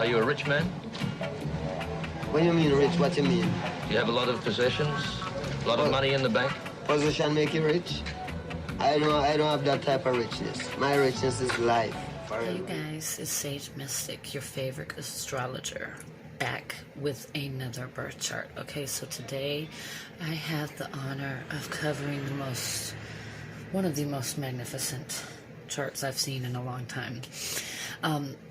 Are you a rich man? When you mean rich, what you mean? Do you have a lot of possessions? A lot of money in the bank? Position make you rich? I don't have that type of richness. My richness is life. Hey guys, it's Sage Mystic, your favorite astrologer, back with another birth chart. Okay, so today I have the honor of covering one of the most magnificent charts I've seen in a long time.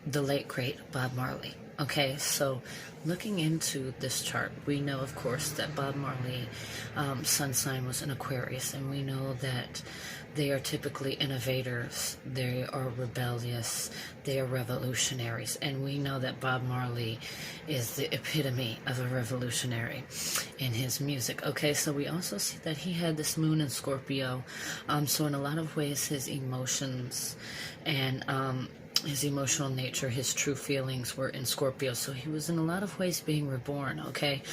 The late great Bob Marley. Okay, so looking into this chart, we know, of course, that Bob Marley, sun sign was an Aquarius, and we know that they are typically innovators, they are rebellious, they are revolutionaries, and we know that Bob Marley is the epitome of a revolutionary in his music. Okay, so we also see that he had this moon in Scorpio, so in a lot of ways his emotions and his emotional nature, his true feelings were in Scorpio, so he was in a lot of ways being reborn. Okay,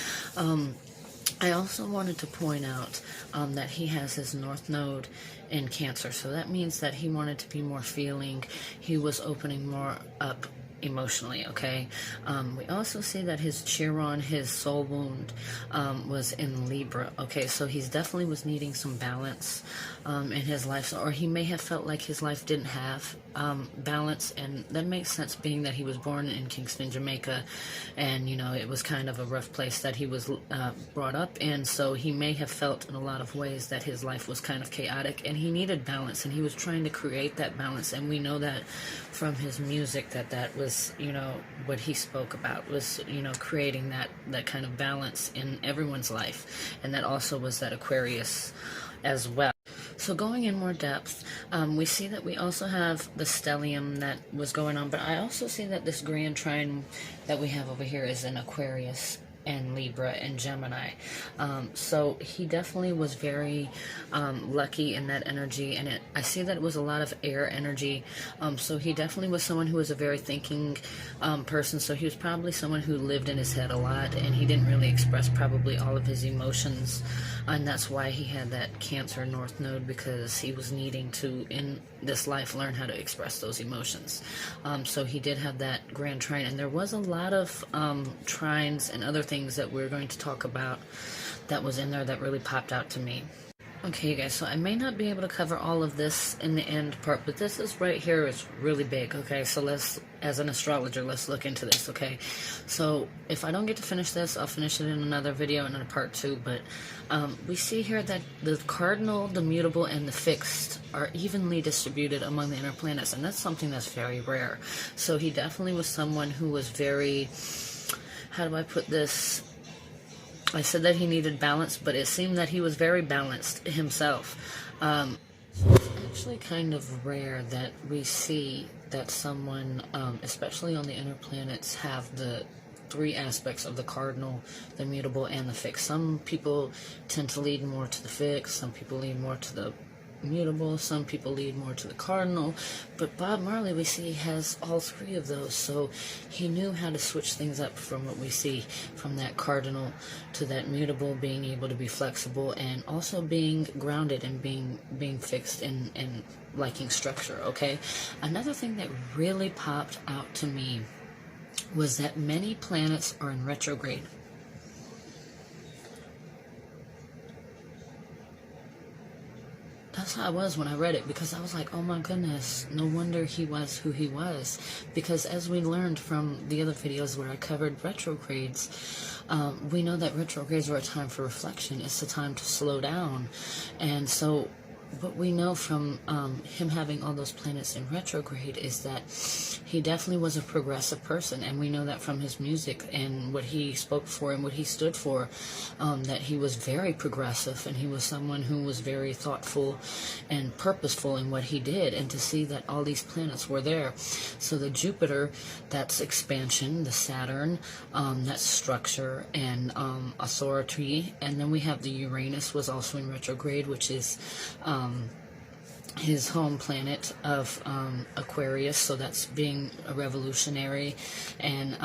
I also wanted to point out that he has his North Node in Cancer, so that means that he wanted to be more feeling. He was opening more up emotionally. Okay, we also see that his Chiron, his soul wound, was in Libra. Okay, so he's definitely was needing some balance in his life, or he may have felt like his life didn't have balance, and that makes sense being that he was born in Kingston, Jamaica, and you know, it was kind of a rough place that he was brought up in, so he may have felt in a lot of ways that his life was kind of chaotic and he needed balance, and he was trying to create that balance. And we know that from his music that was, you know, what he spoke about was, you know, creating that kind of balance in everyone's life, and that also was that Aquarius as well. So going in more depth, we see that we also have the stellium that was going on, but I also see that this grand trine that we have over here is in Aquarius and Libra and Gemini. So he definitely was very lucky in that energy, and I see that it was a lot of air energy. So he definitely was someone who was a very thinking person, so he was probably someone who lived in his head a lot, and he didn't really express probably all of his emotions, and that's why he had that Cancer North Node, because he was needing to, in this life, learn how to express those emotions. So he did have that grand trine, and there was a lot of trines and other things that we're going to talk about that was in there that really popped out to me. Okay, you guys, so I may not be able to cover all of this in the end part, but this is right here is really big. Okay, so let's, as an astrologer, let's look into this. Okay, so if I don't get to finish this, I'll finish it in another video and in a part 2, but we see here that the cardinal, the mutable, and the fixed are evenly distributed among the inner planets, and that's something that's very rare. So he definitely was someone who was very, how do I put this? I said that he needed balance, but it seemed that he was very balanced himself. So it's actually kind of rare that we see that someone, especially on the inner planets, have the 3 aspects of the cardinal, the mutable, and the fixed. Some people tend to lead more to the fixed, some people lead more to the mutable, some people lead more to the cardinal, but Bob Marley, we see, has all 3 of those, so he knew how to switch things up from what we see from that cardinal to that mutable, being able to be flexible and also being grounded and being fixed and liking structure. Okay, another thing that really popped out to me was that many planets are in retrograde. That's how I was when I read it, because I was like, oh my goodness, no wonder he was who he was. Because as we learned from the other videos where I covered retrogrades, we know that retrogrades are a time for reflection. It's a time to slow down. And so what we know from him having all those planets in retrograde is that he definitely was a progressive person, and we know that from his music and what he spoke for and what he stood for, that he was very progressive, and he was someone who was very thoughtful and purposeful in what he did. And to see that all these planets were there, so the Jupiter, that's expansion, the Saturn, that's structure and authority, and then we have the Uranus was also in retrograde, which is his home planet of Aquarius, so that's being a revolutionary and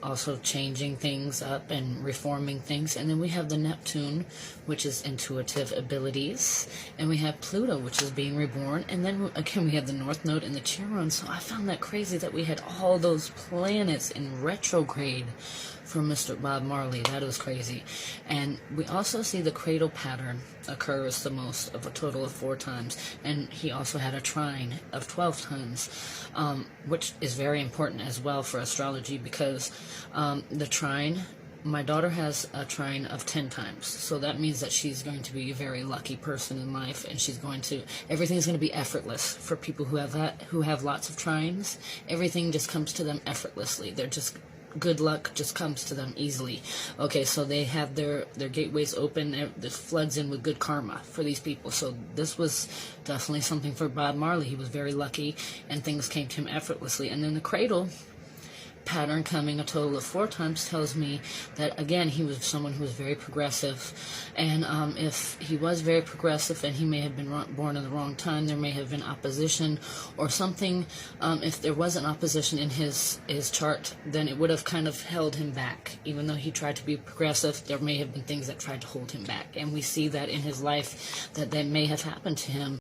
also changing things up and reforming things. And then we have the Neptune, which is intuitive abilities, and we have Pluto, which is being reborn, and then again we have the North Node and the Chiron. So I found that crazy that we had all those planets in retrograde for Mr. Bob Marley. That was crazy. And we also see the cradle pattern occurs the most, of a total of 4 times, and he also had a trine of 12 times, which is very important as well for astrology, because the trine, my daughter has a trine of 10 times, so that means that she's going to be a very lucky person in life, and everything's going to be effortless for people who have lots of trines. Everything just comes to them effortlessly. They're just, good luck just comes to them easily. Okay, so they have their gateways open. It floods in with good karma for these people. So this was definitely something for Bob Marley. He was very lucky, and things came to him effortlessly. And then the cradle pattern coming a total of 4 times tells me that, again, he was someone who was very progressive, and if he was very progressive and he may have been born in the wrong time, there may have been opposition or something. If there wasn't opposition in his chart, then it would have kind of held him back. Even though he tried to be progressive, there may have been things that tried to hold him back, and we see that in his life that may have happened to him.